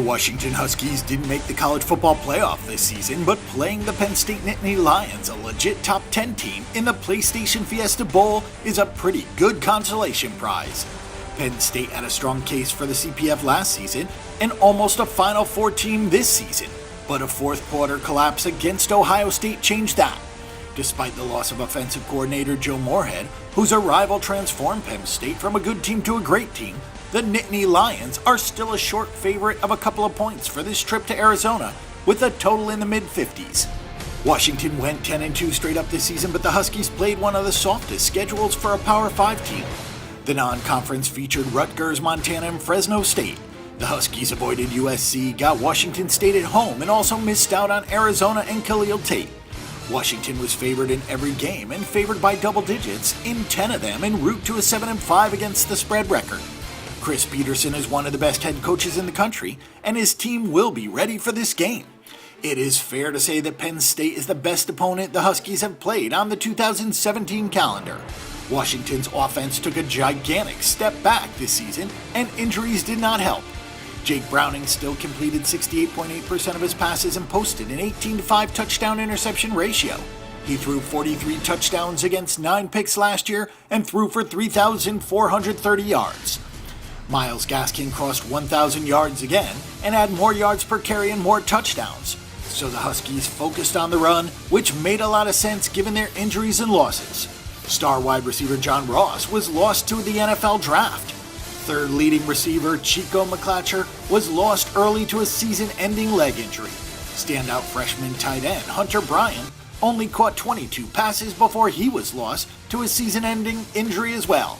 The Washington Huskies didn't make the college football playoff this season, but playing the Penn State Nittany Lions, a legit top 10 team, in the Playstation Fiesta Bowl is a pretty good consolation prize. Penn State had a strong case for the CPF last season and almost a Final Four team this season, but a fourth quarter collapse against Ohio State changed that. Despite the loss of offensive coordinator Joe Moorhead, whose arrival transformed Penn State from a good team to a great team, the Nittany Lions are still a short favorite of a couple of points for this trip to Arizona, with a total in the mid-50s. Washington went 10-2 straight up this season, but the Huskies played one of the softest schedules for a Power 5 team. The non-conference featured Rutgers, Montana, and Fresno State. The Huskies avoided USC, got Washington State at home, and also missed out on Arizona and Khalil Tate. Washington was favored in every game and favored by double digits in 10 of them en route to a 7-5 against the spread record. Chris Peterson is one of the best head coaches in the country, and his team will be ready for this game. It is fair to say that Penn State is the best opponent the Huskies have played on the 2017 calendar. Washington's offense took a gigantic step back this season, and injuries did not help. Jake Browning still completed 68.8% of his passes and posted an 18-5 touchdown interception ratio. He threw 43 touchdowns against 9 picks last year and threw for 3,430 yards. Myles Gaskin crossed 1,000 yards again and had more yards per carry and more touchdowns. So the Huskies focused on the run, which made a lot of sense given their injuries and losses. Star wide receiver John Ross was lost to the NFL draft. Third leading receiver Chico McClatcher was lost early to a season-ending leg injury. Standout freshman tight end Hunter Bryant only caught 22 passes before he was lost to a season-ending injury as well.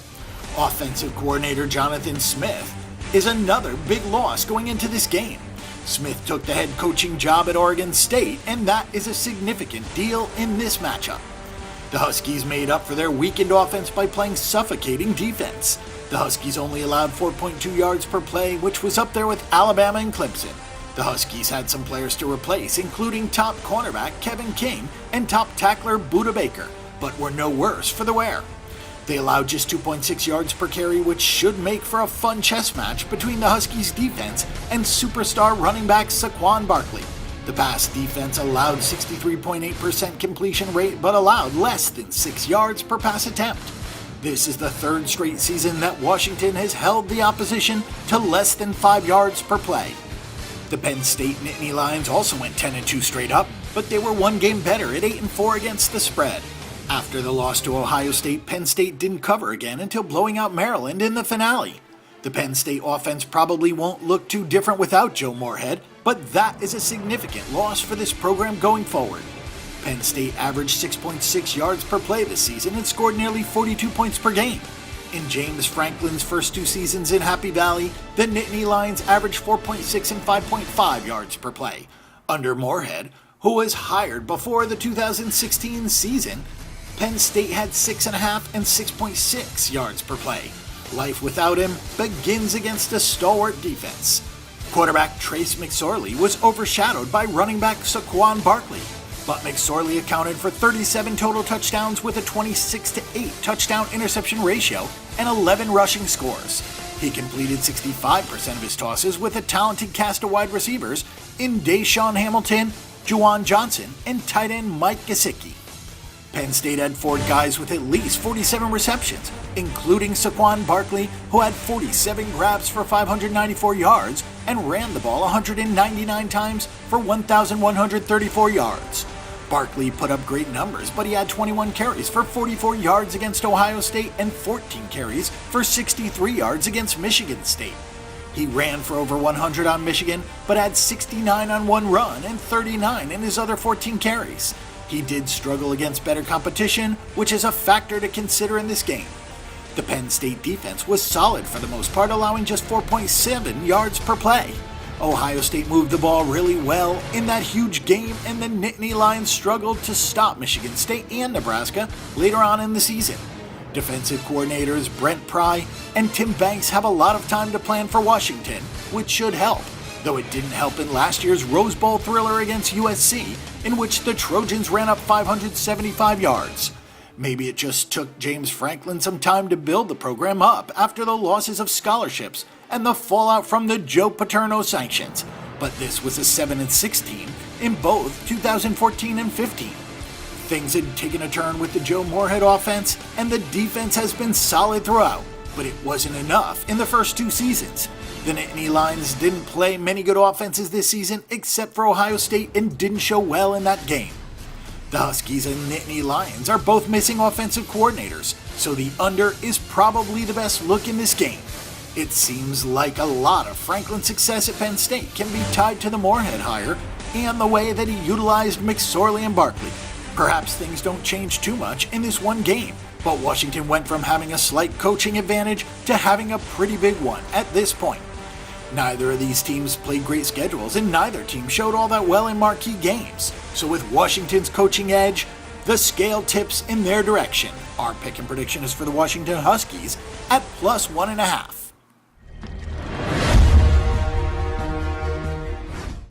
Offensive coordinator Jonathan Smith is another big loss going into this game. Smith took the head coaching job at Oregon State, and that is a significant deal in this matchup. The Huskies made up for their weakened offense by playing suffocating defense. The Huskies only allowed 4.2 yards per play, which was up there with Alabama and Clemson. The Huskies had some players to replace, including top cornerback Kevin King and top tackler Budda Baker, but were no worse for the wear. They allowed just 2.6 yards per carry, which should make for a fun chess match between the Huskies defense and superstar running back Saquon Barkley. The pass defense allowed 63.8% completion rate, but allowed less than 6 yards per pass attempt. This is the third straight season that Washington has held the opposition to less than 5 yards per play. The Penn State Nittany Lions also went 10-2 straight up, but they were one game better at 8-4 against the spread. After the loss to Ohio State, Penn State didn't cover again until blowing out Maryland in the finale. The Penn State offense probably won't look too different without Joe Moorhead, but that is a significant loss for this program going forward. Penn State averaged 6.6 yards per play this season and scored nearly 42 points per game. In James Franklin's first 2 seasons in Happy Valley, the Nittany Lions averaged 4.6 and 5.5 yards per play. Under Moorhead, who was hired before the 2016 season, Penn State had 6.5 and 6.6 yards per play. Life without him begins against a stalwart defense. Quarterback Trace McSorley was overshadowed by running back Saquon Barkley, but McSorley accounted for 37 total touchdowns with a 26-8 touchdown interception ratio and 11 rushing scores. He completed 65% of his tosses with a talented cast of wide receivers in Deshaun Hamilton, Juwan Johnson, and tight end Mike Gesicki. Penn State had 4 guys with at least 47 receptions, including Saquon Barkley, who had 47 grabs for 594 yards and ran the ball 199 times for 1,134 yards. Barkley put up great numbers, but he had 21 carries for 44 yards against Ohio State and 14 carries for 63 yards against Michigan State. He ran for over 100 on Michigan, but had 69 on one run and 39 in his other 14 carries. He did struggle against better competition, which is a factor to consider in this game. The Penn State defense was solid for the most part, allowing just 4.7 yards per play. Ohio State moved the ball really well in that huge game, and the Nittany Lions struggled to stop Michigan State and Nebraska later on in the season. Defensive coordinators Brent Pry and Tim Banks have a lot of time to plan for Washington, which should help, though it didn't help in last year's Rose Bowl thriller against USC, in which the Trojans ran up 575 yards. Maybe it just took James Franklin some time to build the program up after the losses of scholarships and the fallout from the Joe Paterno sanctions, but this was a 7-6 team in both 2014 and 15. Things had taken a turn with the Joe Moorhead offense, and the defense has been solid throughout, but it wasn't enough in the first 2 seasons. The Nittany Lions didn't play many good offenses this season except for Ohio State and didn't show well in that game. The Huskies and Nittany Lions are both missing offensive coordinators, so the under is probably the best look in this game. It seems like a lot of Franklin's success at Penn State can be tied to the Moorhead hire and the way that he utilized McSorley and Barkley. Perhaps things don't change too much in this one game, but Washington went from having a slight coaching advantage to having a pretty big one at this point. Neither of these teams played great schedules, and neither team showed all that well in marquee games. So with Washington's coaching edge, the scale tips in their direction. Our pick and prediction is for the Washington Huskies at +1.5.